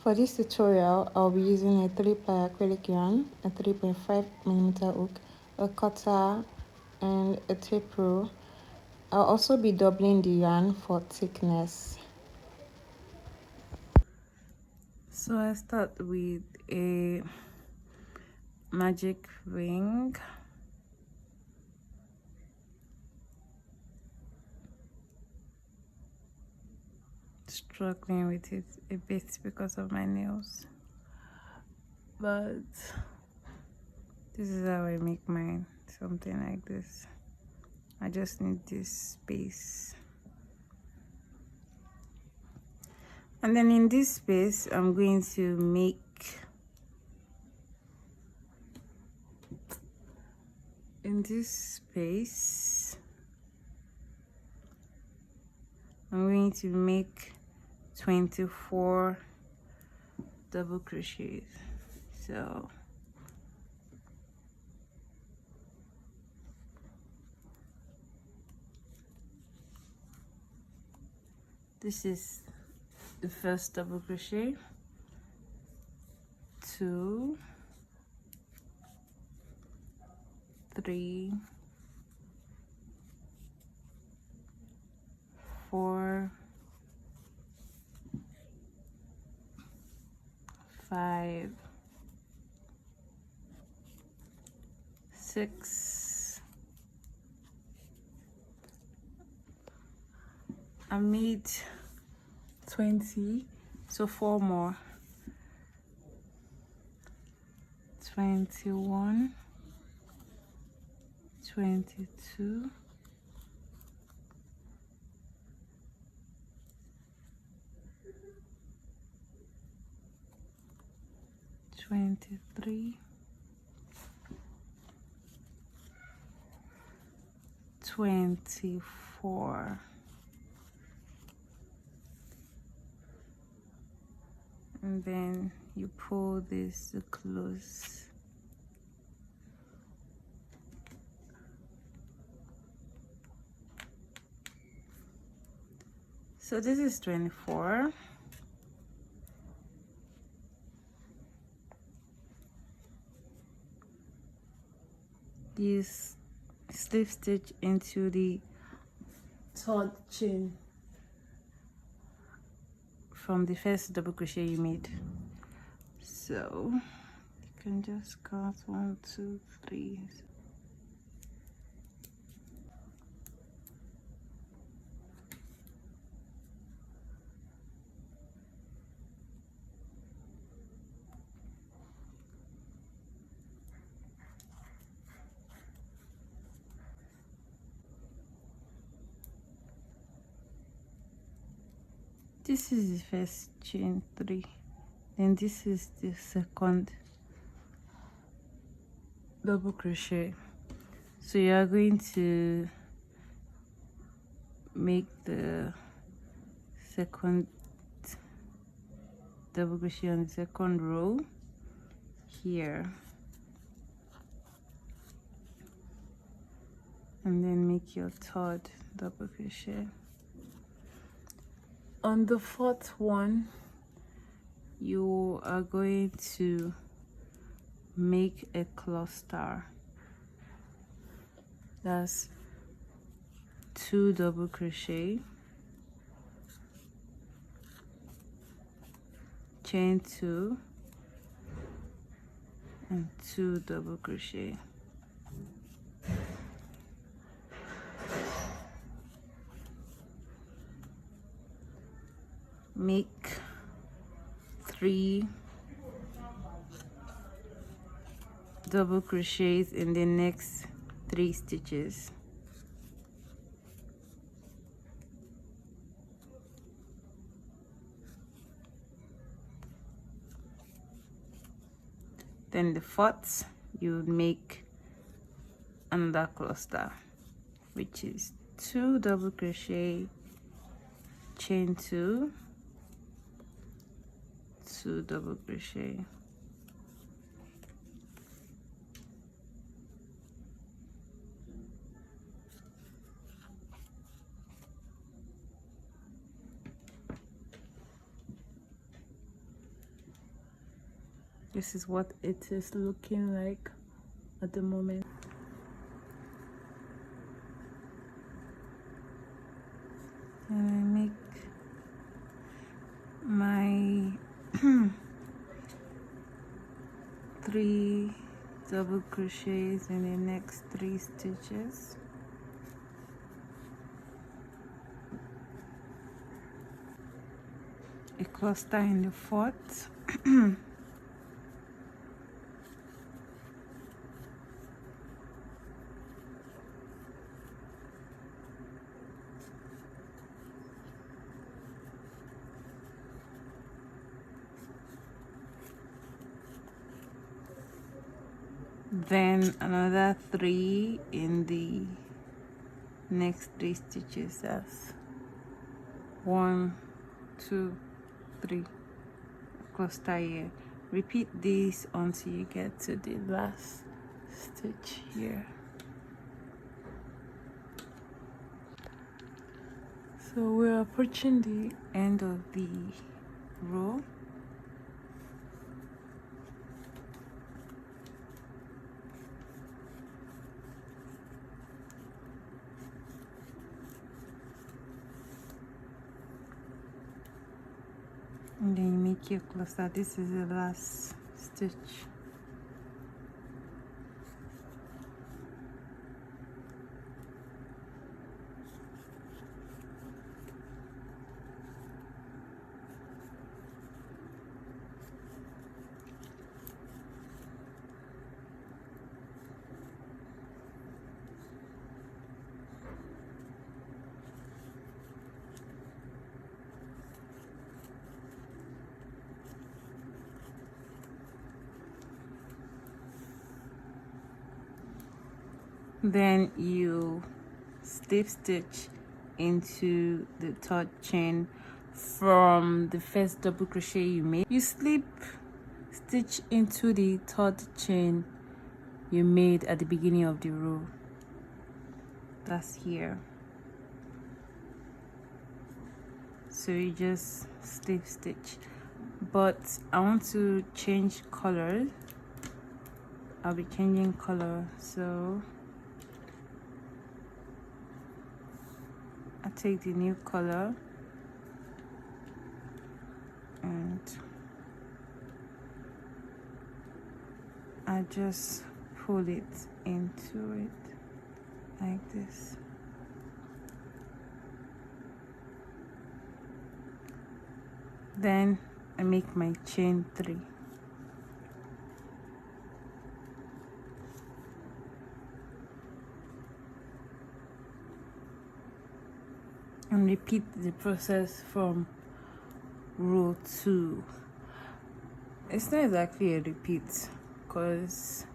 For this tutorial, I'll be using a 3-ply acrylic yarn, a 3.5mm hook, a cutter, and a tape rule. I'll also be doubling the yarn for thickness. So I start with a magic ring. Struggling with it a bit because of my nails, but this is how I make mine. Something like this. I just need this space, and then in this space I'm going to make I'm going to make 24 double crochets. So this is the first double crochet, 2, 3, 4, 5, 6. I made 20, so 4 more. 21, 22, 23, 24, and then you pull this to close. So this is 24. You slip stitch into the third chain from the first double crochet you made. So you can just count 1, 2, 3. This is the first chain 3, then this is the second double crochet. So you are going to make the second double crochet on the second row here, and then make your third double crochet. On the fourth one, you are going to make a cluster. That's 2 double crochet, chain 2, and 2 double crochet. Make 3 double crochets in the next 3 stitches. Then the fourth, you make another cluster, which is 2 double crochet, chain 2, 2 double crochet, This is what it is looking like at the moment. And I make my 3 double crochets in the next 3 stitches. A cluster in the 4th. Then another 3 in the next 3 stitches. That's 1, 2, 3 cluster here. Repeat this until you get to the last stitch here. So we're approaching the end of the row. And then you make your cluster. This is the last stitch. Then you slip stitch into the 3rd chain from the first double crochet you made. You slip stitch into the 3rd chain you made at the beginning of the row. That's here. So you just slip stitch, but I want to change color. I'll be changing color, so I take the new color and I just pull it into it like this. Then I make my chain 3. And repeat the process from row 2. It's not exactly a repeat, because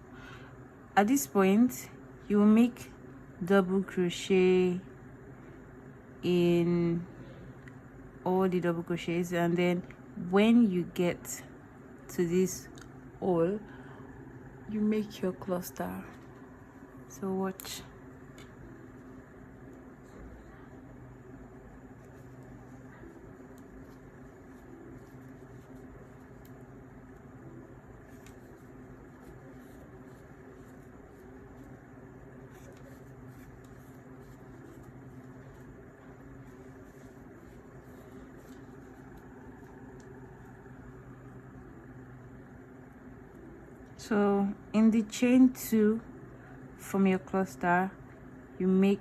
at this point you will make double crochet in all the double crochets, and then when you get to this hole you make your cluster. So watch. So in the chain 2 from your cluster, you make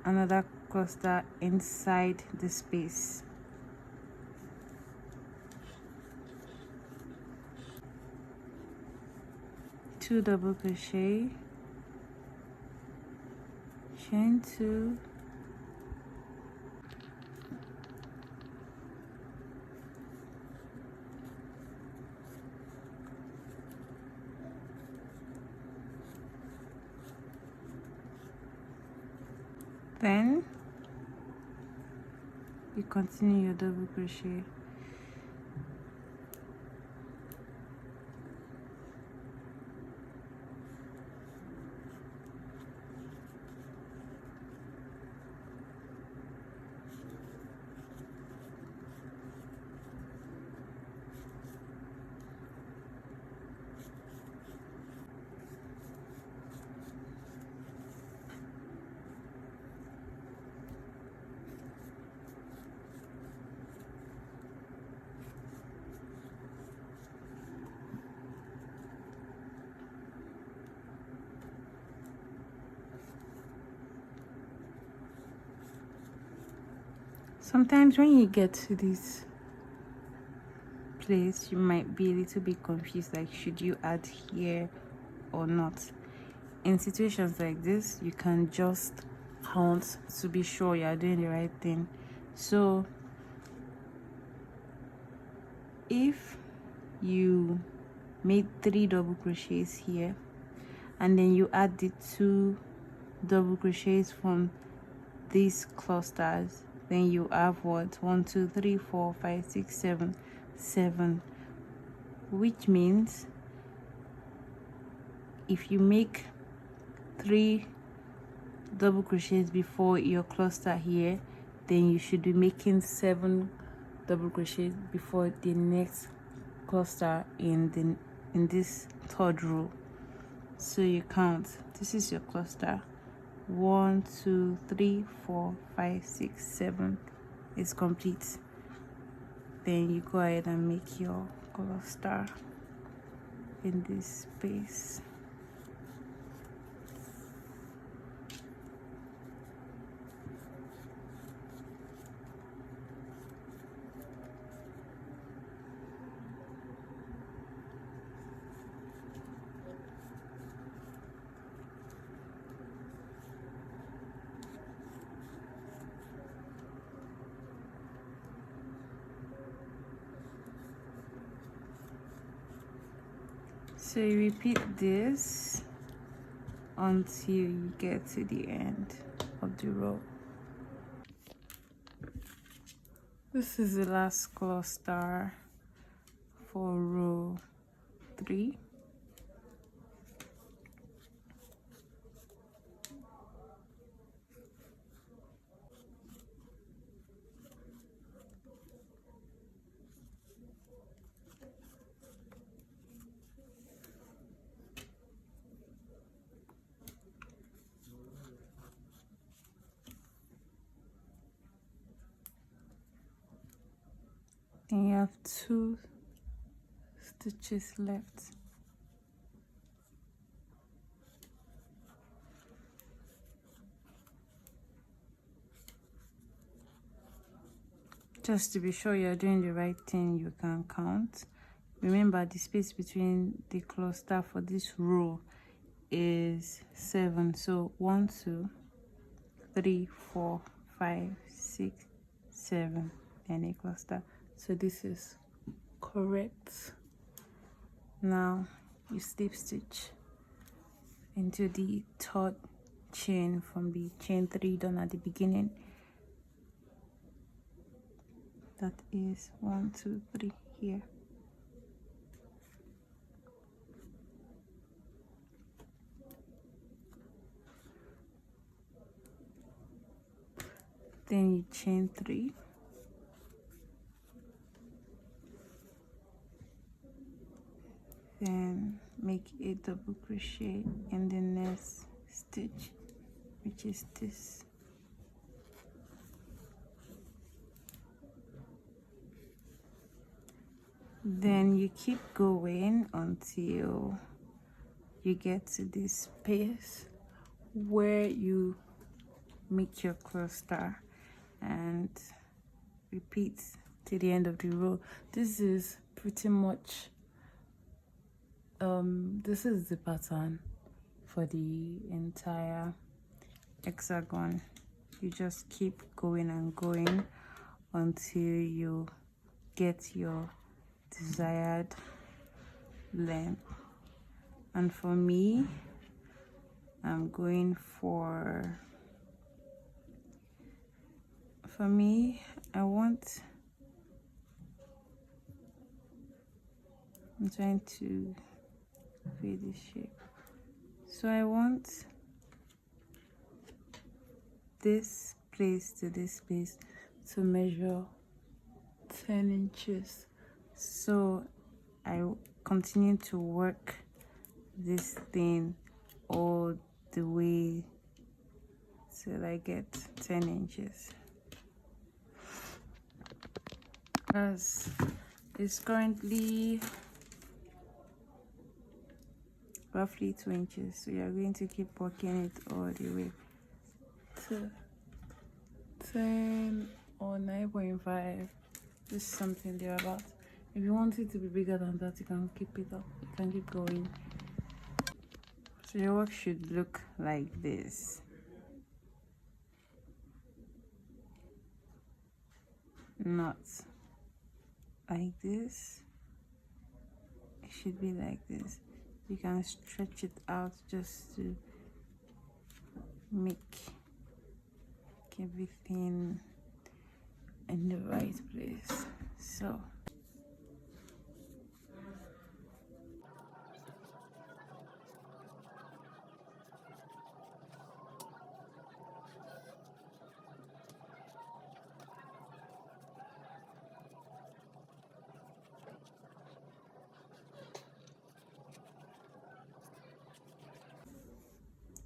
another cluster inside the space. Two double crochet, chain 2, then you continue your double crochet. Sometimes when you get to this place, you might be a little bit confused, like should you add here or not. In situations like this, you can just count to be sure you are doing the right thing. So if you made 3 double crochets here and then you add the 2 double crochets from these clusters, then you have what, 1 2 3 4 5 6 7 7, which means if you make 3 double crochets before your cluster here, then you should be making 7 double crochets before the next cluster in this 3rd row. So you count, this is your cluster, 1 2 3 4 5 6 7 is complete. Then you go ahead and make your cluster in this space. So you repeat this until you get to the end of the row. This is the last cluster for row 3. Then you have 2 stitches left. Just to be sure you're doing the right thing, you can count. Remember, the space between the cluster for this row is 7. So 1 2 3 4 5 6 7 and a cluster. So this is correct. Now you slip stitch into the 3rd chain from the chain 3 done at the beginning. That is 1 2 3 here. Then you chain 3. Then make a double crochet in the next stitch, which is this. Then you keep going until you get to this space where you make your cluster and repeat to the end of the row. This is pretty much this is the pattern for the entire hexagon. You just keep going and going until you get your desired length. And for me, I'm going for I'm trying to create this shape. So I want this place to this place to measure 10 inches. So I continue to work this thing all the way till I get 10 inches. As it's currently roughly 2 inches, so you're going to keep working it all the way to 10 or 9.5. This is something they're about. If you want it to be bigger than that, you can keep it up. You can keep going. So your work should look like this. Not like this. It should be like this. You can stretch it out just to make everything in the right place.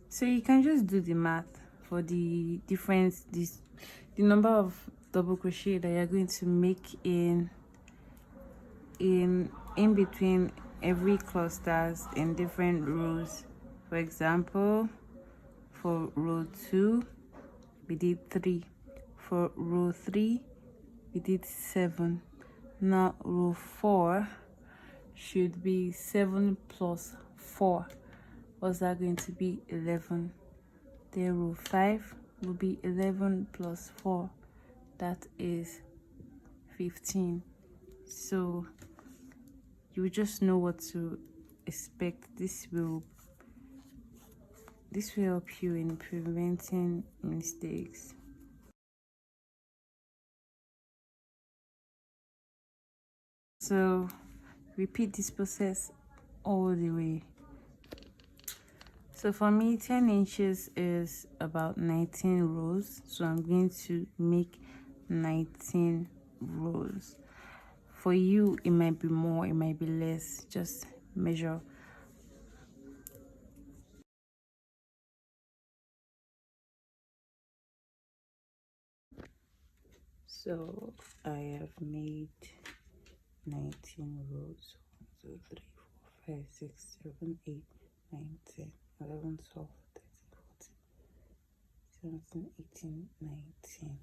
So you can just do the math for the difference, the number of double crochet that you're going to make in between every clusters in different rows. For example, for row 2 we did 3, for row 3 we did 7. Now row 4 should be 7 plus 4. What's that going to be? 11. Then row 5 will be 11 plus 4. That is 15. So you just know what to expect. This will help you in preventing mistakes. So repeat this process all the way. So for me, 10 inches is about 19 rows. So I'm going to make 19 rows. For you, it might be more, it might be less. Just measure. So I have made 19 rows. 1, 2, 3, 4, 5, 6, 7, 8, 9, 10, 11, 12, 13, 14, 17, 18, 19.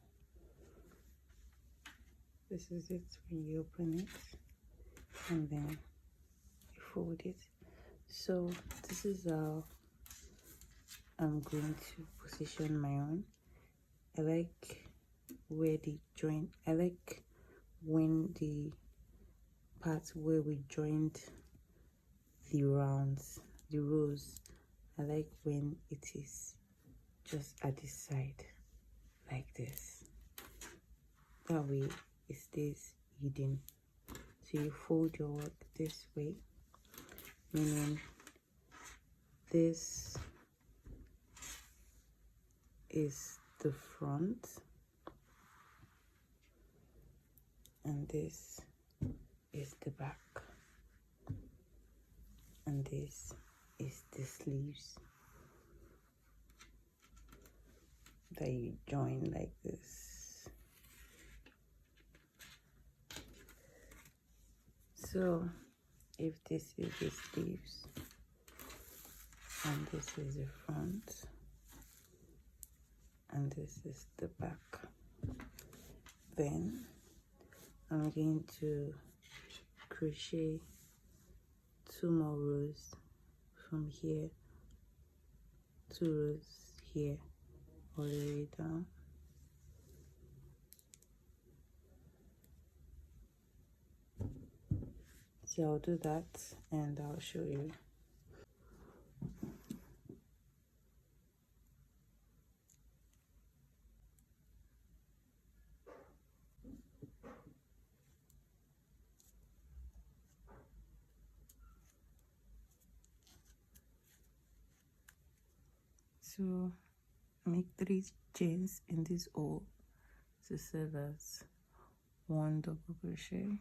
This is it when you open it and then you fold it. So this is how I'm going to position my own. I like where the joint, I like when the part where we joined the rounds, the rows, I like when it is just at the side like this. That way it stays hidden. So you fold your work this way, meaning this is the front and this is the back, and this is the sleeves that you join like this. So if this is the sleeves and this is the front and this is the back, then I'm going to crochet 2 more rows from here, 2 rows here all the way down. So I'll do that and I'll show you. So make 3 chains in this hole to serve as 1 double crochet.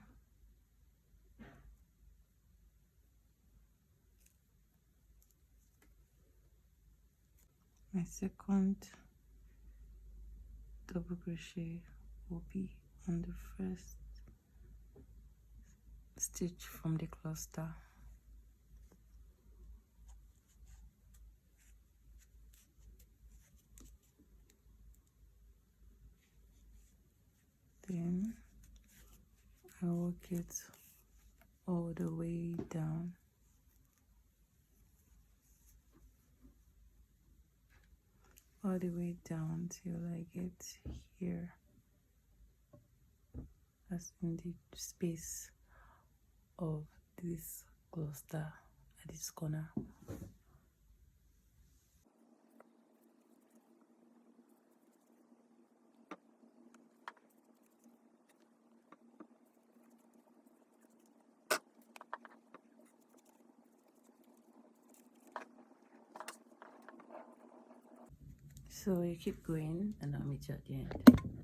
My second double crochet will be on the first stitch from the cluster. I work it all the way down. All the way down till I get here. That's in the space of this cluster at this corner. So you keep going and I'll meet you at the end.